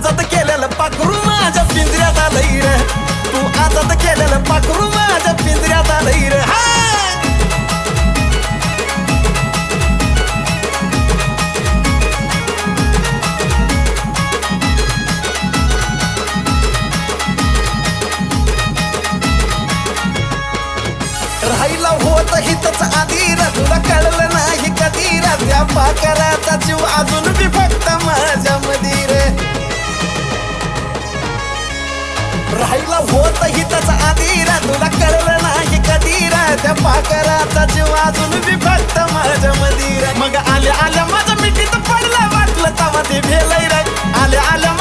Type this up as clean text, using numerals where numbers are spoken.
आजाद केलेलं पाखरू माझ्या पिंजऱ्यात आलंय रे, तू आजाद केलेलं पाखरू माझ्या पिंजऱ्यात आलंय रे. राहिला होत हितच आधी रे, तुला कळलं नाही कधी रे, त्या पाखराचा जीव अजून बी फक्त माझ्या मधी रे. राहिला होत हितच आधी रे, तुला कळलं नाही कधी रे, त्या पाखराचा जीव अजून बी फक्त माझ्या मधी रे. मग आल्या आल्या माझ्या मिठीत पडलं, वाटलं तवा ते भेलय रे, आल्या आल्या